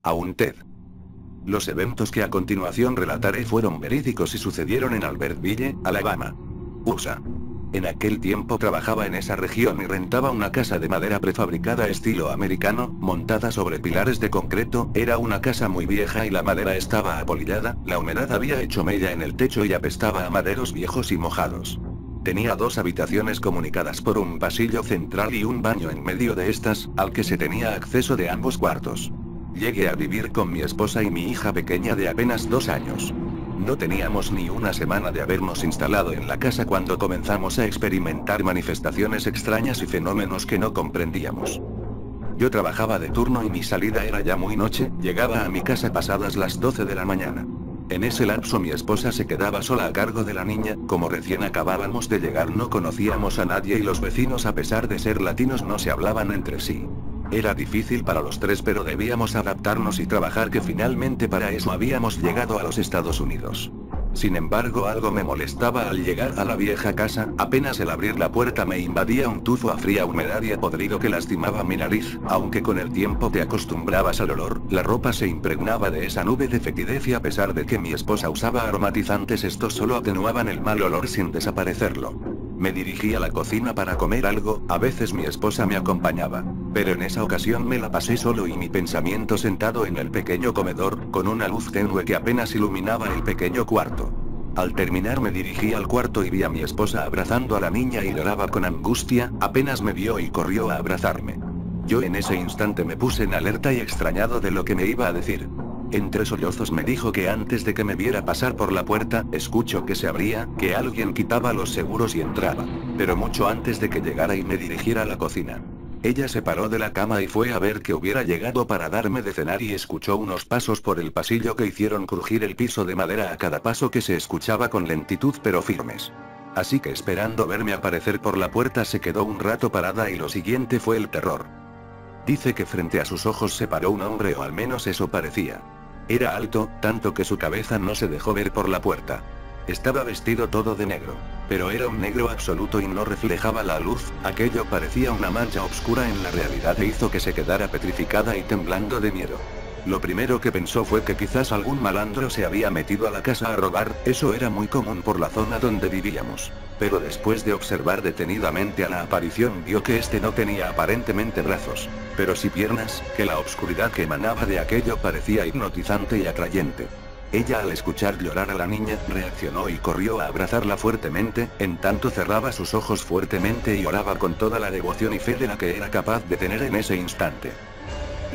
Aún Ted. Los eventos que a continuación relataré fueron verídicos y sucedieron en Albertville, Alabama, USA. En aquel tiempo trabajaba en esa región y rentaba una casa de madera prefabricada estilo americano, montada sobre pilares de concreto. Era una casa muy vieja y la madera estaba apolillada, la humedad había hecho mella en el techo y apestaba a maderos viejos y mojados. Tenía 2 habitaciones comunicadas por un pasillo central y un baño en medio de estas, al que se tenía acceso de ambos cuartos. Llegué a vivir con mi esposa y mi hija pequeña de apenas 2 años. No teníamos ni una semana de habernos instalado en la casa cuando comenzamos a experimentar manifestaciones extrañas y fenómenos que no comprendíamos. Yo trabajaba de turno y mi salida era ya muy noche, llegaba a mi casa pasadas las 12 de la mañana. En ese lapso mi esposa se quedaba sola a cargo de la niña, como recién acabábamos de llegar no conocíamos a nadie y los vecinos a pesar de ser latinos no se hablaban entre sí. Era difícil para los 3 pero debíamos adaptarnos y trabajar que finalmente para eso habíamos llegado a los Estados Unidos. Sin embargo algo me molestaba al llegar a la vieja casa, apenas el abrir la puerta me invadía un tufo a fría humedad y a podrido que lastimaba mi nariz, aunque con el tiempo te acostumbrabas al olor, la ropa se impregnaba de esa nube de fetidez y a pesar de que mi esposa usaba aromatizantes estos solo atenuaban el mal olor sin desaparecerlo. Me dirigí a la cocina para comer algo, a veces mi esposa me acompañaba. Pero en esa ocasión me la pasé solo y mi pensamiento sentado en el pequeño comedor, con una luz tenue que apenas iluminaba el pequeño cuarto. Al terminar me dirigí al cuarto y vi a mi esposa abrazando a la niña y lloraba con angustia, apenas me vio y corrió a abrazarme. Yo en ese instante me puse en alerta y extrañado de lo que me iba a decir. Entre sollozos me dijo que antes de que me viera pasar por la puerta, escucho que se abría, que alguien quitaba los seguros y entraba. Pero mucho antes de que llegara y me dirigiera a la cocina. Ella se paró de la cama y fue a ver que hubiera llegado para darme de cenar y escuchó unos pasos por el pasillo que hicieron crujir el piso de madera a cada paso que se escuchaba con lentitud pero firmes. Así que esperando verme aparecer por la puerta se quedó un rato parada y lo siguiente fue el terror. Dice que frente a sus ojos se paró un hombre o al menos eso parecía. Era alto, tanto que su cabeza no se dejó ver por la puerta. Estaba vestido todo de negro. Pero era un negro absoluto y no reflejaba la luz, aquello parecía una mancha oscura en la realidad e hizo que se quedara petrificada y temblando de miedo. Lo primero que pensó fue que quizás algún malandro se había metido a la casa a robar, eso era muy común por la zona donde vivíamos. Pero después de observar detenidamente a la aparición vio que este no tenía aparentemente brazos, pero sí piernas, que la oscuridad que emanaba de aquello parecía hipnotizante y atrayente. Ella al escuchar llorar a la niña, reaccionó y corrió a abrazarla fuertemente, en tanto cerraba sus ojos fuertemente y oraba con toda la devoción y fe de la que era capaz de tener en ese instante.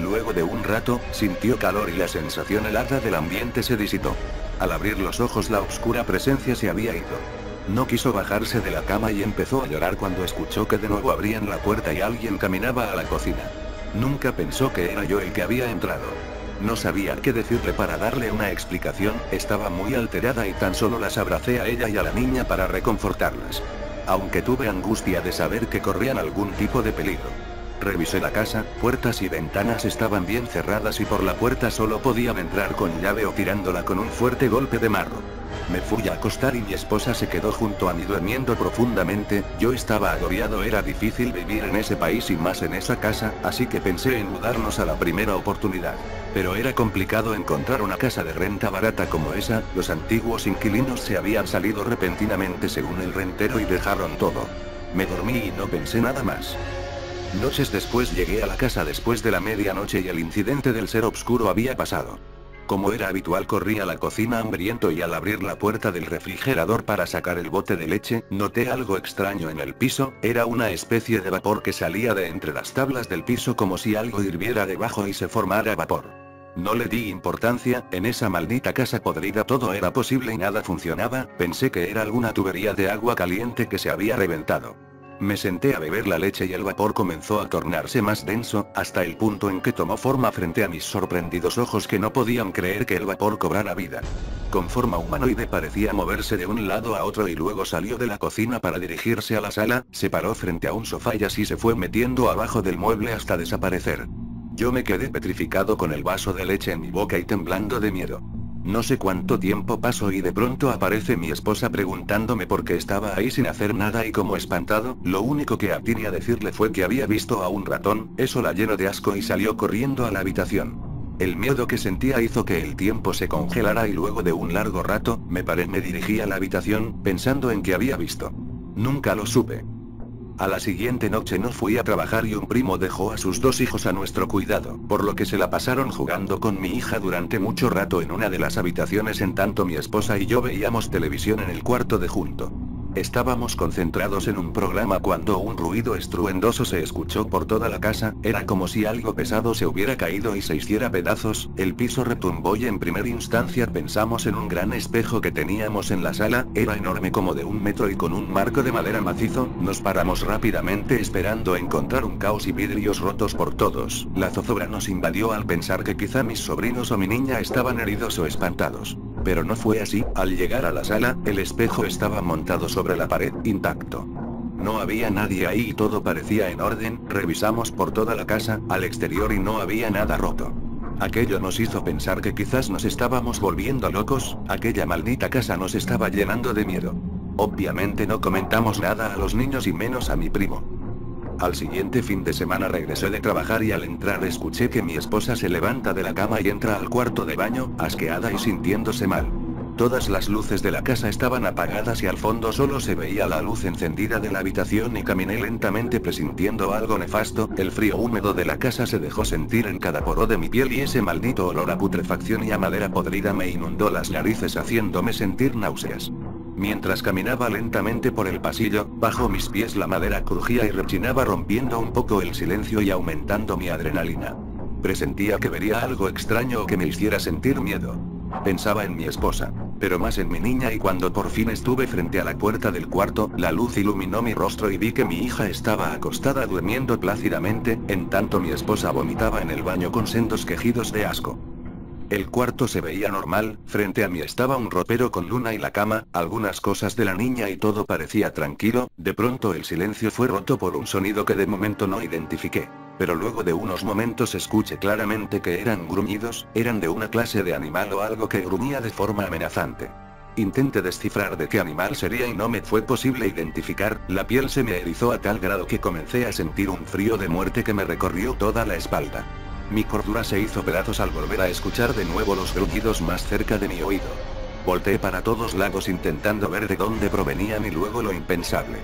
Luego de un rato, sintió calor y la sensación helada del ambiente se disipó. Al abrir los ojos la oscura presencia se había ido. No quiso bajarse de la cama y empezó a llorar cuando escuchó que de nuevo abrían la puerta y alguien caminaba a la cocina. Nunca pensó que era yo el que había entrado. No sabía qué decirle para darle una explicación, estaba muy alterada y tan solo las abracé a ella y a la niña para reconfortarlas. Aunque tuve angustia de saber que corrían algún tipo de peligro. Revisé la casa, puertas y ventanas estaban bien cerradas y por la puerta solo podían entrar con llave o tirándola con un fuerte golpe de marro. Me fui a acostar y mi esposa se quedó junto a mí durmiendo profundamente, yo estaba agobiado, era difícil vivir en ese país y más en esa casa, así que pensé en mudarnos a la primera oportunidad. Pero era complicado encontrar una casa de renta barata como esa, los antiguos inquilinos se habían salido repentinamente según el rentero y dejaron todo. Me dormí y no pensé nada más. Noches después llegué a la casa después de la medianoche y el incidente del ser oscuro había pasado. Como era habitual corrí a la cocina hambriento y al abrir la puerta del refrigerador para sacar el bote de leche, noté algo extraño en el piso, era una especie de vapor que salía de entre las tablas del piso como si algo hirviera debajo y se formara vapor. No le di importancia, en esa maldita casa podrida todo era posible y nada funcionaba, pensé que era alguna tubería de agua caliente que se había reventado. Me senté a beber la leche y el vapor comenzó a tornarse más denso, hasta el punto en que tomó forma frente a mis sorprendidos ojos que no podían creer que el vapor cobrara vida. Con forma humanoide parecía moverse de un lado a otro y luego salió de la cocina para dirigirse a la sala, se paró frente a un sofá y así se fue metiendo abajo del mueble hasta desaparecer. Yo me quedé petrificado con el vaso de leche en mi boca y temblando de miedo. No sé cuánto tiempo pasó y de pronto aparece mi esposa preguntándome por qué estaba ahí sin hacer nada y como espantado, lo único que atiné a decirle fue que había visto a un ratón, eso la llenó de asco y salió corriendo a la habitación. El miedo que sentía hizo que el tiempo se congelara y luego de un largo rato, me paré y me dirigí a la habitación, pensando en qué había visto. Nunca lo supe. A la siguiente noche no fui a trabajar y un primo dejó a sus 2 hijos a nuestro cuidado, por lo que se la pasaron jugando con mi hija durante mucho rato en una de las habitaciones en tanto mi esposa y yo veíamos televisión en el cuarto de junto. Estábamos concentrados en un programa cuando un ruido estruendoso se escuchó por toda la casa, era como si algo pesado se hubiera caído y se hiciera pedazos, el piso retumbó y en primera instancia pensamos en un gran espejo que teníamos en la sala, era enorme como de 1 metro y con un marco de madera macizo, nos paramos rápidamente esperando encontrar un caos y vidrios rotos por todos, la zozobra nos invadió al pensar que quizá mis sobrinos o mi niña estaban heridos o espantados. Pero no fue así, al llegar a la sala, el espejo estaba montado sobre la pared, intacto. No había nadie ahí y todo parecía en orden, revisamos por toda la casa, al exterior y no había nada roto. Aquello nos hizo pensar que quizás nos estábamos volviendo locos, aquella maldita casa nos estaba llenando de miedo. Obviamente no comentamos nada a los niños y menos a mi primo. Al siguiente fin de semana regresé de trabajar y al entrar escuché que mi esposa se levanta de la cama y entra al cuarto de baño, asqueada y sintiéndose mal. Todas las luces de la casa estaban apagadas y al fondo solo se veía la luz encendida de la habitación y caminé lentamente presintiendo algo nefasto, el frío húmedo de la casa se dejó sentir en cada poro de mi piel y ese maldito olor a putrefacción y a madera podrida me inundó las narices haciéndome sentir náuseas. Mientras caminaba lentamente por el pasillo, bajo mis pies la madera crujía y rechinaba rompiendo un poco el silencio y aumentando mi adrenalina. Presentía que vería algo extraño o que me hiciera sentir miedo. Pensaba en mi esposa, pero más en mi niña y cuando por fin estuve frente a la puerta del cuarto, la luz iluminó mi rostro y vi que mi hija estaba acostada durmiendo plácidamente, en tanto mi esposa vomitaba en el baño con sendos quejidos de asco. El cuarto se veía normal, frente a mí estaba un ropero con luna y la cama, algunas cosas de la niña y todo parecía tranquilo, de pronto el silencio fue roto por un sonido que de momento no identifiqué. Pero luego de unos momentos escuché claramente que eran gruñidos, eran de una clase de animal o algo que gruñía de forma amenazante. Intenté descifrar de qué animal sería y no me fue posible identificar, la piel se me erizó a tal grado que comencé a sentir un frío de muerte que me recorrió toda la espalda. Mi cordura se hizo pedazos al volver a escuchar de nuevo los gruñidos más cerca de mi oído. Volteé para todos lados intentando ver de dónde provenían y luego lo impensable.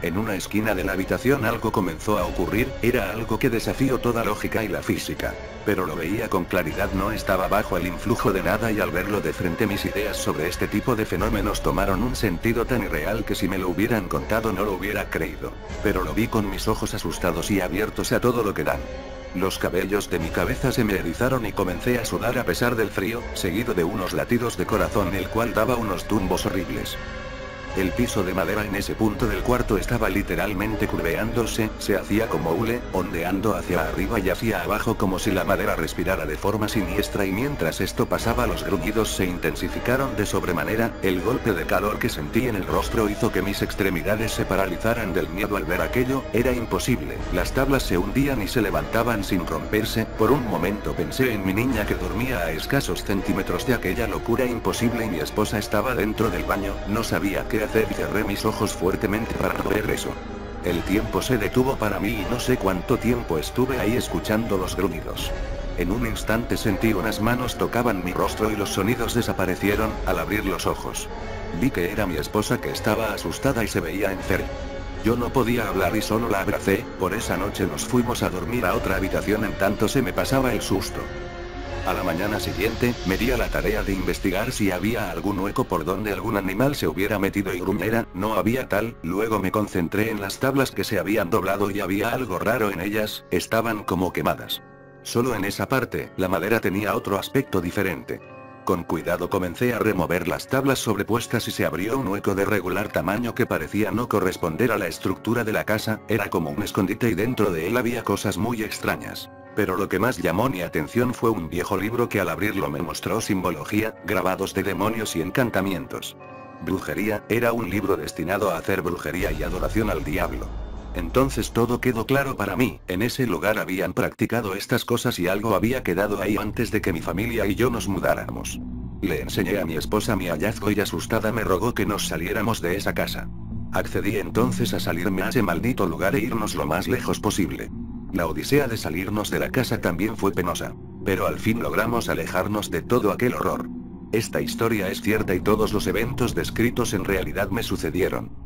En una esquina de la habitación algo comenzó a ocurrir, era algo que desafió toda lógica y la física. Pero lo veía con claridad, no estaba bajo el influjo de nada y al verlo de frente mis ideas sobre este tipo de fenómenos tomaron un sentido tan irreal que si me lo hubieran contado no lo hubiera creído. Pero lo vi con mis ojos asustados y abiertos a todo lo que dan. Los cabellos de mi cabeza se me erizaron y comencé a sudar a pesar del frío, seguido de unos latidos de corazón el cual daba unos tumbos horribles. El piso de madera en ese punto del cuarto estaba literalmente curveándose, se hacía como hule, ondeando hacia arriba y hacia abajo como si la madera respirara de forma siniestra y mientras esto pasaba los gruñidos se intensificaron de sobremanera, el golpe de calor que sentí en el rostro hizo que mis extremidades se paralizaran del miedo al ver aquello, era imposible, las tablas se hundían y se levantaban sin romperse, por un momento pensé en mi niña que dormía a escasos centímetros de aquella locura imposible y mi esposa estaba dentro del baño, no sabía qué hacer y cerré mis ojos fuertemente para no ver eso. El tiempo se detuvo para mí y no sé cuánto tiempo estuve ahí escuchando los gruñidos. En un instante sentí unas manos tocaban mi rostro y los sonidos desaparecieron, al abrir los ojos. Vi que era mi esposa que estaba asustada y se veía enferma. Yo no podía hablar y solo la abracé, por esa noche nos fuimos a dormir a otra habitación en tanto se me pasaba el susto. A la mañana siguiente, me di a la tarea de investigar si había algún hueco por donde algún animal se hubiera metido y gruñera, no había tal, luego me concentré en las tablas que se habían doblado y había algo raro en ellas, estaban como quemadas. Solo en esa parte, la madera tenía otro aspecto diferente. Con cuidado comencé a remover las tablas sobrepuestas y se abrió un hueco de regular tamaño que parecía no corresponder a la estructura de la casa, era como un escondite y dentro de él había cosas muy extrañas. Pero lo que más llamó mi atención fue un viejo libro que al abrirlo me mostró simbología, grabados de demonios y encantamientos. Brujería, era un libro destinado a hacer brujería y adoración al diablo. Entonces todo quedó claro para mí, en ese lugar habían practicado estas cosas y algo había quedado ahí antes de que mi familia y yo nos mudáramos. Le enseñé a mi esposa mi hallazgo y asustada me rogó que nos saliéramos de esa casa. Accedí entonces a salirme a ese maldito lugar e irnos lo más lejos posible. La odisea de salirnos de la casa también fue penosa. Pero al fin logramos alejarnos de todo aquel horror. Esta historia es cierta y todos los eventos descritos en realidad me sucedieron.